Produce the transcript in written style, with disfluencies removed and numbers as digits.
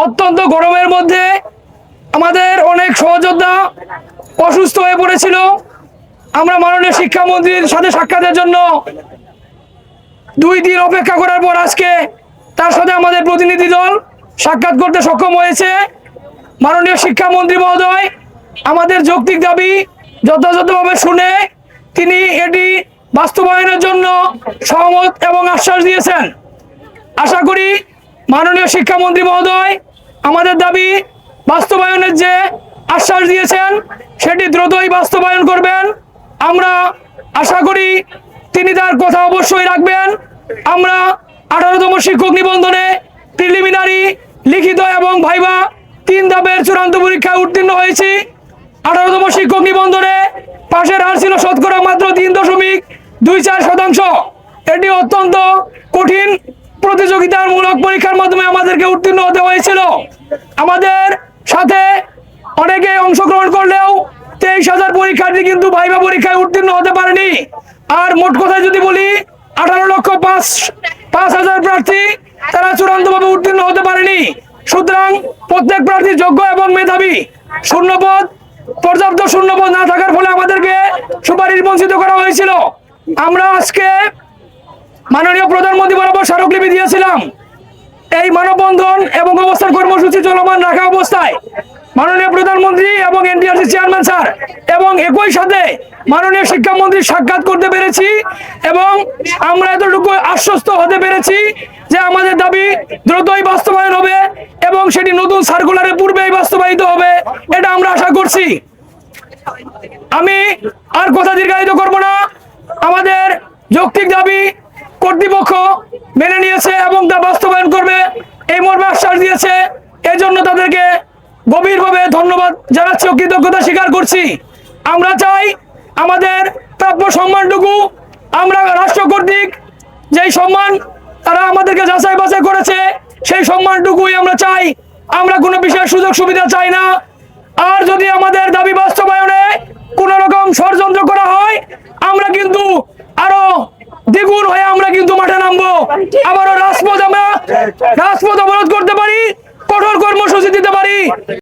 অত্যন্ত গরমের মধ্যে আমাদের অনেক সহযোদ্ধা অসুস্থ হয়ে পড়েছিল। আমরা মাননীয় শিক্ষামন্ত্রীর সাথে সাক্ষাতের জন্য 2 দিন অপেক্ষা করার পর আজকে তার সাথে আমাদের প্রতিনিধি দল সাক্ষাৎ করতে সক্ষম হয়েছে। মাননীয় শিক্ষামন্ত্রী মহোদয় আমাদের যৌক্তিক দাবি যথাযথভাবে শুনে তিনি এটি বাস্তবায়নের জন্য সহমত এবং আশ্বাস দিয়েছেন। আশা করি মাননীয় শিক্ষামন্ত্রী মহোদয় আমাদের দাবি বাস্তবায়নের যে আশ্বাস দিয়েছেন সেটি দ্রুতই বাস্তবায়ন করবেন। আমরা আশা করি তিনি তার কথা অবশ্যই রাখবেন। আমরা 18তম শিক্ষক নিবন্ধনে প্রিলিমিনারি, লিখিত এবং ভাইভা 3 ধাপের চূড়ান্ত পরীক্ষায় উত্তীর্ণ হয়েছি। 18তম শিক্ষক নিবন্ধনে পাশের হার ছিল শতকরা মাত্র 3.24%। এটি অত্যন্ত কঠিন প্রতিযোগিতামূলক পরীক্ষার মাধ্যমে আমাদেরকে উত্তীর্ণ হতে হয়েছিল। আমাদের সাথে অনেকে অংশগ্রহণ করলেও 23,000 পরীক্ষার্থী কিন্তু ভাইভা পরীক্ষায় উত্তীর্ণ হতে পারেনি। আর মোট কথা যদি বলি 18,05,000 প্রার্থী তারা চূড়ান্তভাবে উত্তীর্ণ হতে পারেনি। সুতরাং প্রত্যেক প্রার্থী যোগ্য এবং মেধাবী। শূন্যপদ, পর্যাপ্ত শূন্যপদ না থাকার ফলে আমাদেরকে সুপারিশ বঞ্চিত করা হয়েছিল। আমরা আজকে মাননীয় প্রধানমন্ত্রী বরাবর স্মারকলিপি দিয়েছিলাম। এই মানববন্ধন এবং অবস্থান কর্মসূচি চলমান রাখা অবস্থায় মাননীয় প্রধানমন্ত্রী এবং এনটিআরসি চেয়ারম্যান স্যার এবং একই সাথে মাননীয় শিক্ষামন্ত্রী সাক্ষাৎ করতে পেরেছি এবং আমরা এতটুকু আশ্বস্ত হতে পেরেছি যে আমাদের দাবি দ্রুতই বাস্তবায়ন হবে এবং সেটি নতুন সার্কুলারের পূর্বেই বাস্তবায়িত হবে, এটা আমরা আশা করছি। আমি আর কথা দীর্ঘায়িত করব না। আমাদের যৌক্তিক দাবি কর্তৃপক্ষ মেনে নিয়েছে এবং তা বাস্তবায়ন করবে এই মর্মে আশ্বাস দিয়েছে। এই জন্য তাদেরকে গভীরভাবে ধন্যবাদ জানাচ্ছি ও কৃতজ্ঞতা স্বীকার করছি। আমরা চাই আমাদের প্রাপ্য সম্মানটুকু আমরা রাষ্ট্র কর্তৃক যেই সম্মান তারা আমাদেরকে যাচাই বাছাই করেছে সেই সম্মানটুকুই আমরা চাই। আমরা কোনো বিশেষ সুযোগ সুবিধা চাই না। আর যদি আমাদের দাবি বাস্তবায়নে কোনো রকম ষড়যন্ত্র করা হয় আমরা কিন্তু আরো দ্বিগুণ হয়ে আমরা কিন্তু মাঠে নামবো। আবারও রাজপথ অবরোধ